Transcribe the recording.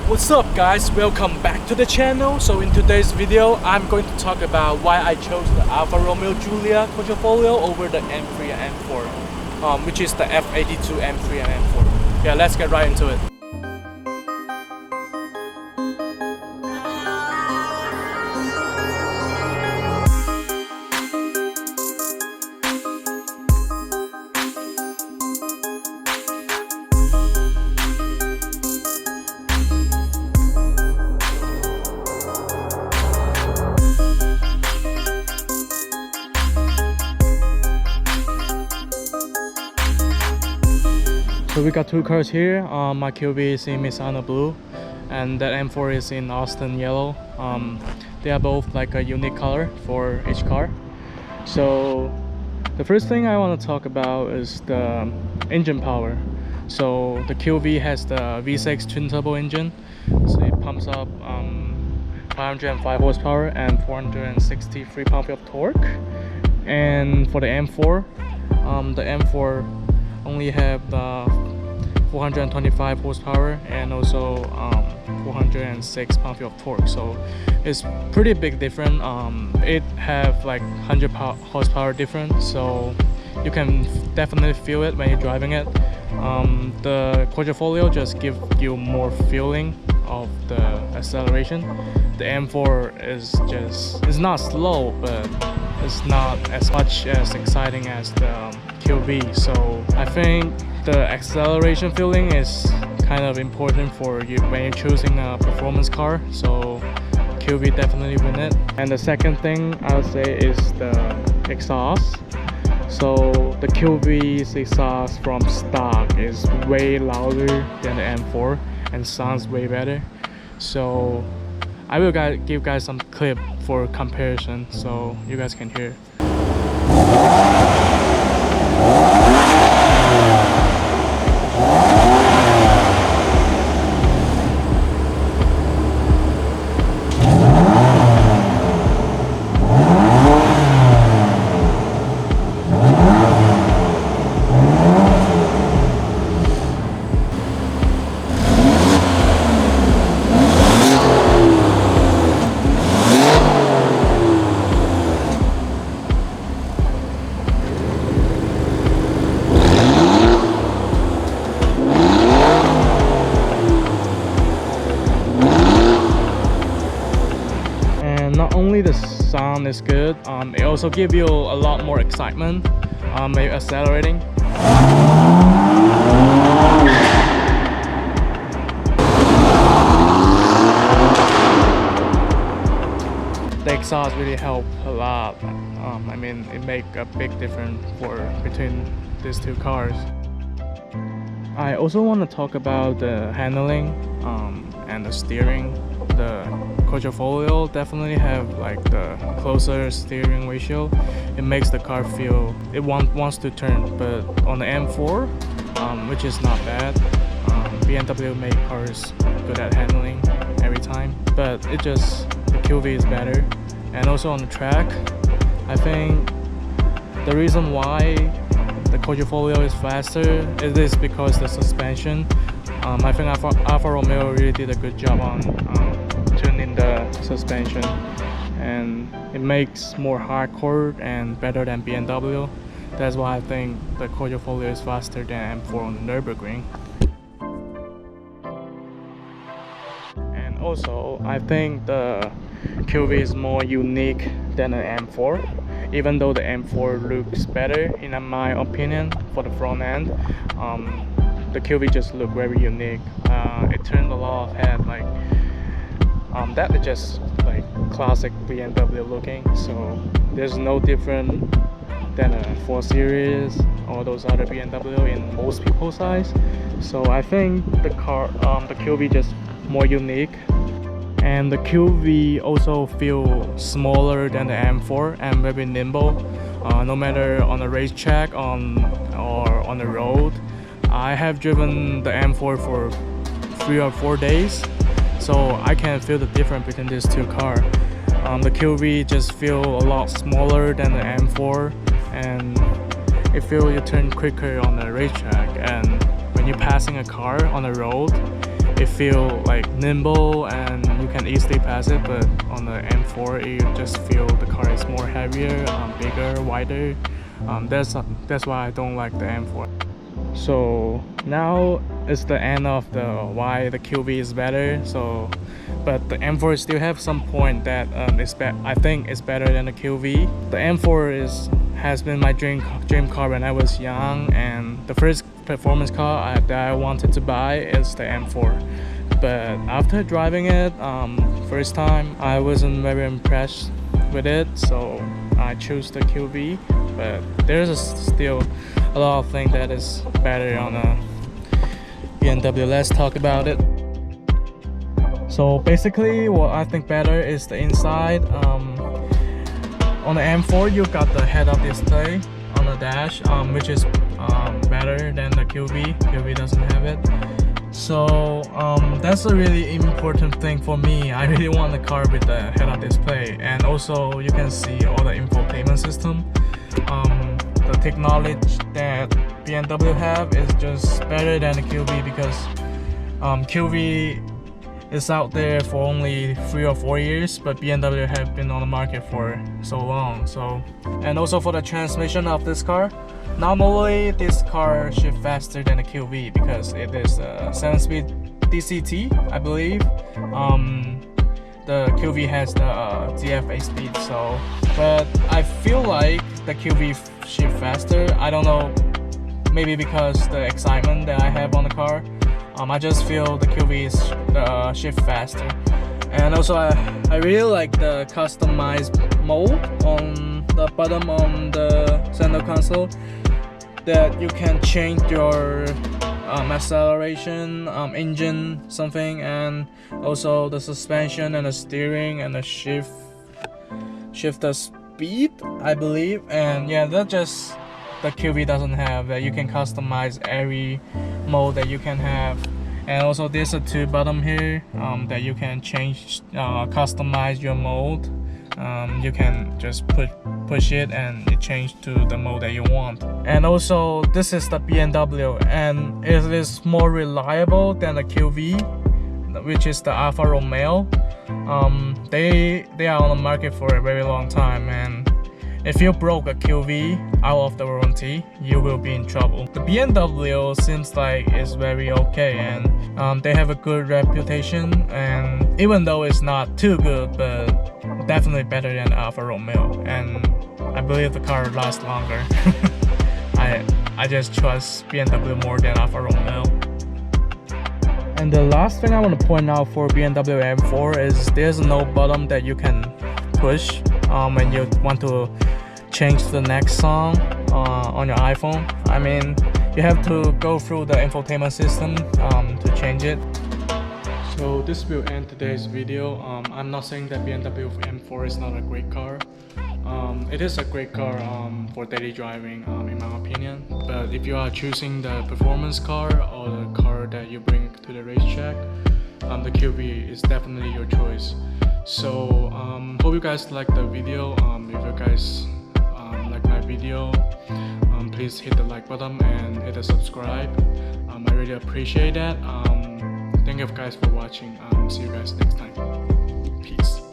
What's up guys, welcome back to the channel. So in today's video I'm going to talk about why I chose the Alfa Romeo Giulia Quadrifoglio over the M3 and M4, which is the F82 M3 and M4. Yeah, let's get right into it. So we got two cars here. My QB is in Misano blue and that M4 is in Austin yellow. They are both like a unique color for each car. So the first thing I want to talk about is the engine power. So the QV has the V6 twin turbo engine, so it pumps up 505 horsepower and 463 pound-feet of torque. And for the M4 only have the 425 horsepower and also 406 pound-feet of torque, so it's pretty big difference. It have like 100 horsepower difference, so you can definitely feel it when you're driving it. The Quadrifoglio just give you more feeling of the acceleration. The M4 is it's not slow, but it's not as much as exciting as the QV. So I think the acceleration feeling is kind of important for you when you're choosing a performance car. So QV definitely win it. And the second thing I would say is the exhaust. So the QV's exhaust from stock is way louder than the M4 and sounds way better. So I will give you guys some clip for comparison so you guys can hear. Not only the sound is good, it also gives you a lot more excitement when you're accelerating. The exhaust really help a lot. I mean, it make a big difference between these two cars. I also want to talk about the handling and the steering. The Quadrifoglio definitely have like the closer steering ratio. It makes the car feel it wants to turn. But on the M4, which is not bad, BMW make cars good at handling every time. But the QV is better. And also on the track, I think the reason why the Quadrifoglio is faster is because the suspension. I think Alfa Romeo really did a good job on tuning the suspension, and it makes more hardcore and better than BMW. That's why I think the Quadrifoglio is faster than M4 on the Nürburgring. And also, I think the QV is more unique than the M4. Even though the M4 looks better in my opinion for the front end, the QV just look very unique. It turned a lot of head like that is just like classic BMW looking. So there's no different than a 4 Series or those other BMW in most people's eyes. So I think the QV just more unique. And the QV also feel smaller than the M4 and very nimble. No matter on the racetrack or on the road. I have driven the M4 for 3 or 4 days, so I can feel the difference between these two cars. The QV just feel a lot smaller than the M4, and it feels you turn quicker on the racetrack. And when you're passing a car on the road, it feel like nimble and you can easily pass it. But on the M4 you just feel the car is more heavier, bigger, wider. That's why I don't like the M4. So now it's the end of the why the QV is better. So but the M4 still have some point that I think it's better than the QV. The M4 has been my dream car when I was young, and the first performance car that I wanted to buy is the M4. But after driving it first time, I wasn't very impressed with it, so I chose the QV. But there's still a lot of things that is better on a BMW. Let's talk about it. So basically what I think better is the inside. On the M4 you got the head-up display on the dash, which is better than the QV. QV doesn't have it. So that's a really important thing for me. I really want a car with the head-up display, and also you can see all the infotainment system. The technology that BMW have is just better than the QV, because QV is out there for only 3 or 4 years, but BMW have been on the market for so long. So, and also for the transmission of this car, normally this car shifts faster than the QV because it is a 7-speed DCT, I believe. The QV has the DF8 speed. So, but I feel like the QV shift faster. I don't know, maybe because the excitement that I have on the car. I just feel the QV is shift faster. And also I really like the customized mode on the bottom on the center console, that you can change your acceleration, engine, something, and also the suspension and the steering and the shift the speed, I believe. And yeah, that just the QV doesn't have, that you can customize every mode that you can have. And also there's a 2 button here that you can change, customize your mode. You can just push it and it changes to the mode that you want. And also this is the BMW, and it is more reliable than the QV, which is the Alfa Romeo. They are on the market for a very long time, and if you broke a QV out of the warranty, you will be in trouble. The BMW seems like it's very okay, and they have a good reputation, and even though it's not too good, but definitely better than Alfa Romeo, and I believe the car lasts longer. I just trust BMW more than Alfa Romeo. And the last thing I want to point out for BMW M4 is there's no button that you can push when you want to change the next song on your iPhone. I mean, you have to go through the infotainment system to change it. So this will end today's video. I'm not saying that BMW M4 is not a great car. It is a great car for daily driving, in my opinion. But if you are choosing the performance car or the car that you bring to the racetrack, the QV is definitely your choice. So hope you guys like the video. If you guys like my video, please hit the like button and hit the subscribe. I really appreciate that. Thank you guys for watching. See you guys next time. Peace.